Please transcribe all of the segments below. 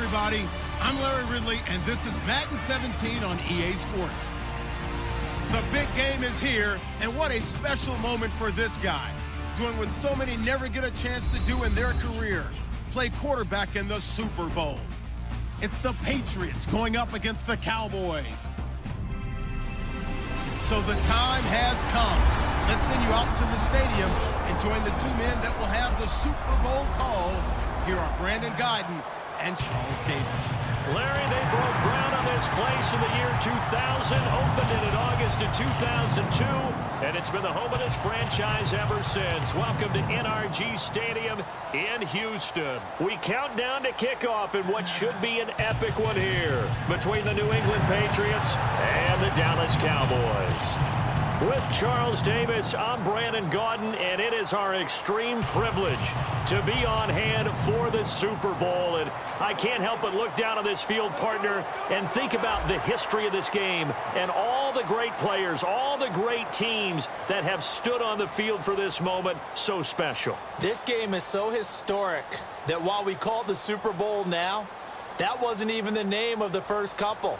everybody. I'm Larry Ridley, and this is Madden 17 on EA Sports. The big game is here, and what a special moment for this guy. Doing what so many never get a chance to do in their career. Play quarterback in the Super Bowl. It's the Patriots going up against the Cowboys. So the time has come. Let's send you out to the stadium and join the two men that will have the Super Bowl call. Here are Brandon Gaudin and Charles Davis. Larry, they broke ground on this place in the year 2000, opened it in August of 2002, and it's been the home of this franchise ever since. Welcome to NRG Stadium in Houston. We count down to kickoff in what should be an epic one here between the New England Patriots and the Dallas Cowboys. With Charles Davis, I'm Brandon Gaudin, and it is our extreme privilege to be on hand for the Super Bowl. And I can't help but look down on this field, partner, and think about the history of this game and all the great players, all the great teams that have stood on the field for this moment. So special. This game is so historic that while we call it the Super Bowl now, that wasn't even the name of the first couple.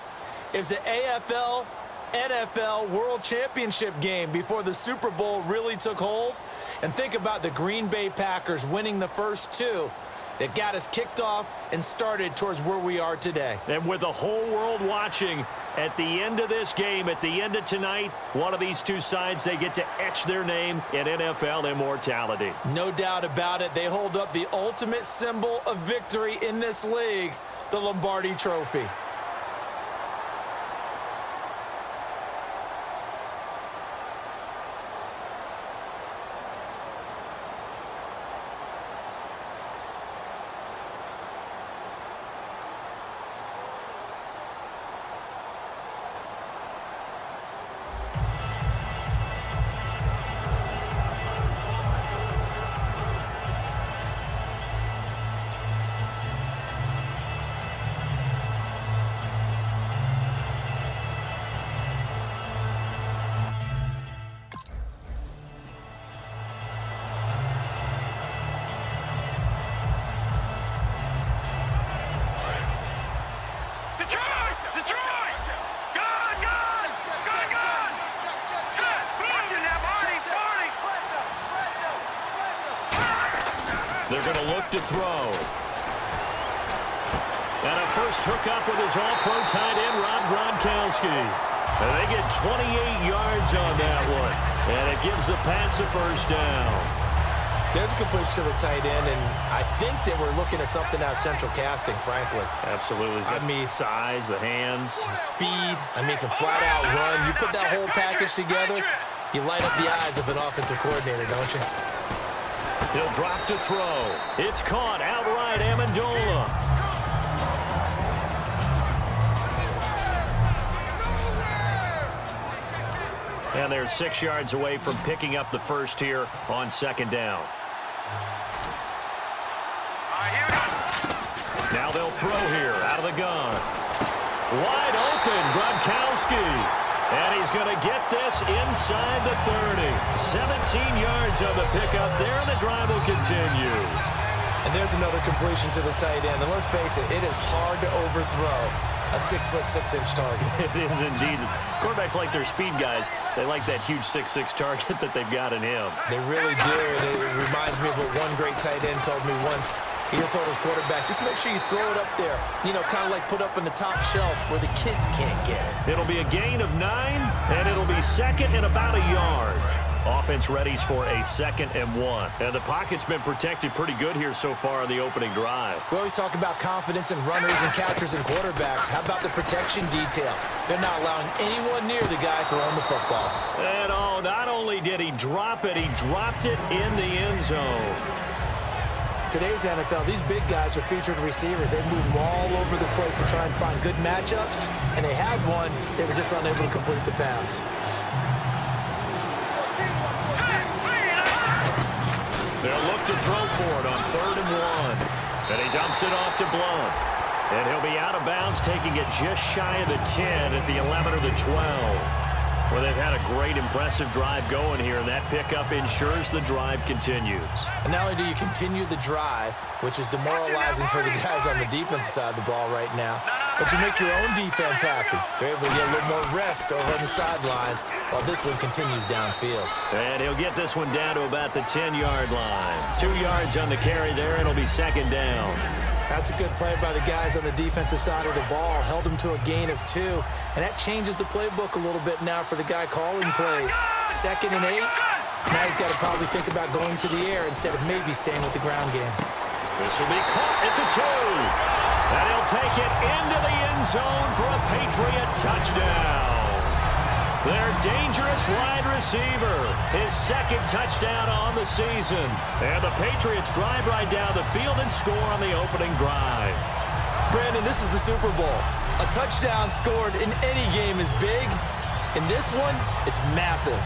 It's the AFL NFL World Championship game before the Super Bowl really took hold. And think about the Green Bay Packers winning the first two that got us kicked off and started towards where we are today. And with the whole world watching, at the end of this game, at the end of tonight, one of these two sides, they get to etch their name in NFL immortality. No doubt about it. They hold up the ultimate symbol of victory in this league, the Lombardi Trophy. They're going to look to throw. And a first hookup with his all-pro tight end, Rob Gronkowski. And they get 28 yards on that one. And it gives the Pats a first down. There's a completion to the tight end, and I think that we're looking at something out of central casting, frankly. Absolutely. I mean, size, the hands. The speed. I mean, can flat out run. You put that whole package together, you light up the eyes of an offensive coordinator, don't you? He'll drop to throw. It's caught outright, Amendola. And they're 6 yards away from picking up the first here on second down. Now they'll throw here out of the gun. Wide open, Gronkowski. And he's going to get this inside the 30. 17 yards on the pickup there, and the drive will continue. And there's another completion to the tight end. And let's face it, it is hard to overthrow a 6'6" target. It is indeed. Quarterbacks like their speed guys. They like that huge 6'6" target that they've got in him. They really do. And it reminds me of what one great tight end told me once. He told his quarterback, just make sure you throw it up there. You know, kind of like put up on the top shelf where the kids can't get it. It'll be a gain of 9, and it'll be second and about a yard. Offense readies for a 2nd and 1. And the pocket's been protected pretty good here so far on the opening drive. We always talk about confidence in runners and catchers and quarterbacks. How about the protection detail? They're not allowing anyone near the guy throwing the football. And oh, not only did he drop it, he dropped it in the end zone. Today's NFL, these big guys are featured receivers. They move all over the place to try and find good matchups, and they had one. They were just unable to complete the pass. They'll look to throw for it on 3rd and 1. And he dumps it off to Blount. And he'll be out of bounds, taking it just shy of the 10 at the 11 or the 12. Well, they've had a great, impressive drive going here, and that pickup ensures the drive continues. And not only do you continue the drive, which is demoralizing for the guys on the defensive side of the ball right now, but you make your own defense happy. They're able to get a little more rest over on the sidelines while this one continues downfield. And he'll get this one down to about the 10-yard line. 2 yards on the carry there, and it'll be second down. That's a good play by the guys on the defensive side of the ball. Held him to a gain of 2. And that changes the playbook a little bit now for the guy calling plays. 2nd and 8. Now he's got to probably think about going to the air instead of maybe staying with the ground game. This will be caught at the 2. And he'll take it into the end zone for a Patriot touchdown. Their dangerous wide receiver, his 2nd touchdown on the season. And the Patriots drive right down the field and score on the opening drive. Brandon, this is the Super Bowl. A touchdown scored in any game is big. In this one, it's massive.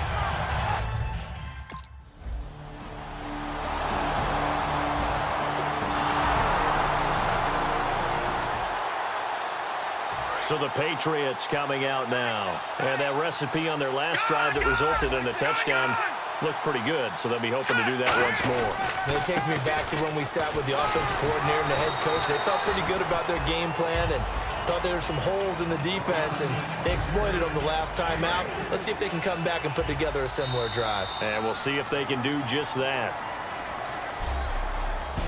So the Patriots coming out now. And that recipe on their last drive that resulted in a touchdown looked pretty good, so they'll be hoping to do that once more. And it takes me back to when we sat with the offensive coordinator and the head coach. They felt pretty good about their game plan and thought there were some holes in the defense, and they exploited them the last time out. Let's see if they can come back and put together a similar drive. And we'll see if they can do just that.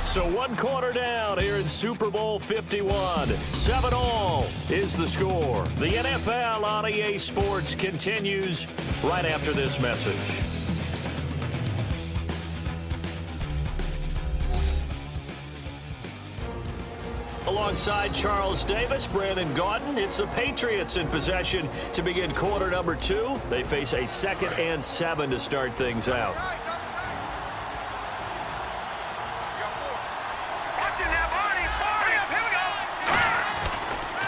So 1 quarter down here in Super Bowl 51. 7-all is the score. The NFL on EA Sports continues right after this message. Alongside Charles Davis, Brandon Gaudin, it's the Patriots in possession to begin quarter number 2. They face a 2nd and 7 to start things out.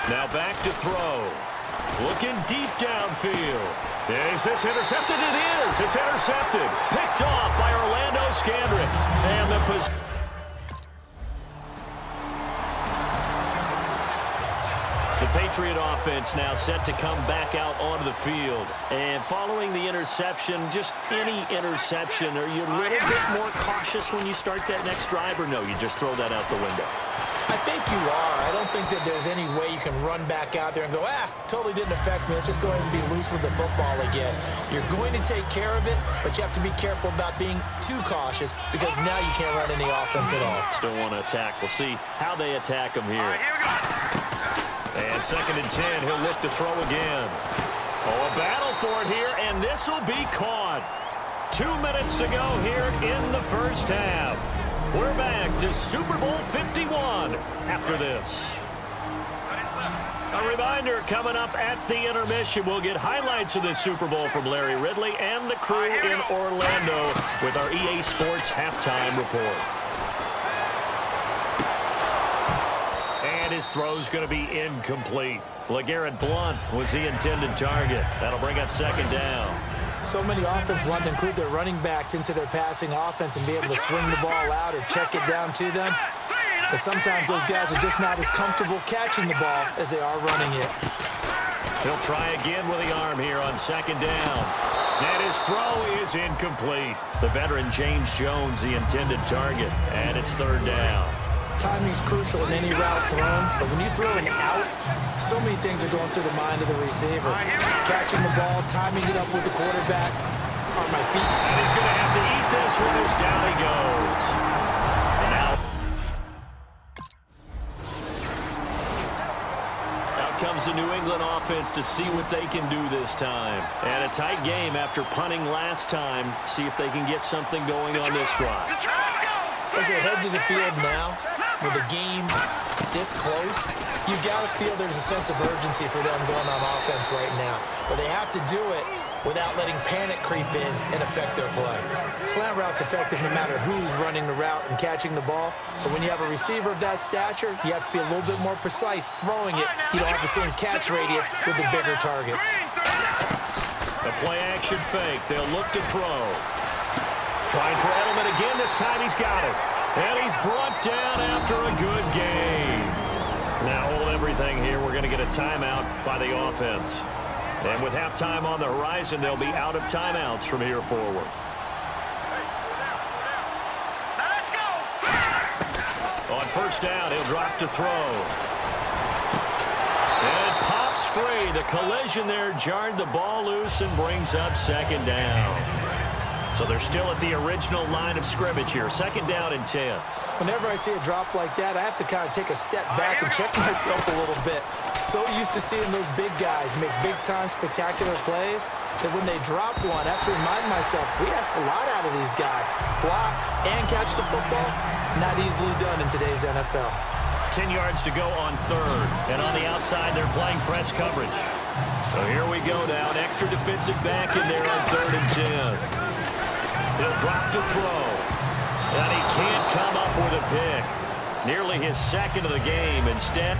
Now back to throw. Looking deep downfield. Is this intercepted? It is. It's intercepted. Picked off by Orlando Scandrick. And the Patriot offense now set to come back out onto the field. And following the interception, just any interception, are you a little bit more cautious when you start that next drive, or no, you just throw that out the window? I think you are. I don't think that there's any way you can run back out there and go, totally didn't affect me. Let's just go ahead and be loose with the football again. You're going to take care of it, but you have to be careful about being too cautious because now you can't run any offense at all. Still want to attack. We'll see how they attack him here. And 2nd and 10, he'll look to throw again. Oh, a battle for it here, and this will be caught. 2 minutes to go here in the first half. We're back to Super Bowl 51 after this. A reminder, coming up at the intermission, we'll get highlights of this Super Bowl from Larry Ridley and the crew in Orlando with our EA Sports halftime report. And his throw's going to be incomplete. LeGarrette Blount was the intended target. That'll bring up 2nd down. So many offenses want to include their running backs into their passing offense and be able to swing the ball out or check it down to them. But sometimes those guys are just not as comfortable catching the ball as they are running it. He'll try again with the arm here on 2nd down. And his throw is incomplete. The veteran James Jones, the intended target. And it's 3rd down. Timing's crucial in any route thrown, but when you throw an out, so many things are going through the mind of the receiver. Catching the ball, timing it up with the quarterback on my feet. And he's going to have to eat this one as down he goes. And out comes the New England offense to see what they can do this time. And a tight game after punting last time. See if they can get something going on this drive. As they head to the field now, with a game this close, you've got to feel there's a sense of urgency for them going on offense right now. But they have to do it without letting panic creep in and affect their play. Slant route's effective no matter who's running the route and catching the ball. But when you have a receiver of that stature, you have to be a little bit more precise throwing it. You don't have the same catch radius with the bigger targets. The play action fake. They'll look to throw. Trying for Edelman again. This time he's got it. And he's brought down after a good game. Now hold everything here. We're going to get a timeout by the offense. And with halftime on the horizon, they'll be out of timeouts from here forward. On first down, he'll drop to throw. And it pops free. The collision there jarred the ball loose and brings up second down. So they're still at the original line of scrimmage here. Second down and 10. Whenever I see a drop like that, I have to kind of take a step back and check myself a little bit. So used to seeing those big guys make big-time spectacular plays that when they drop one, I have to remind myself, we ask a lot out of these guys. Block and catch the football, not easily done in today's NFL. 10 yards to go on third. And on the outside, they're playing press coverage. So here we go now. An extra defensive back in there on third and 10. He'll drop to throw. And he can't come up with a pick. Nearly his second of the game. Instead,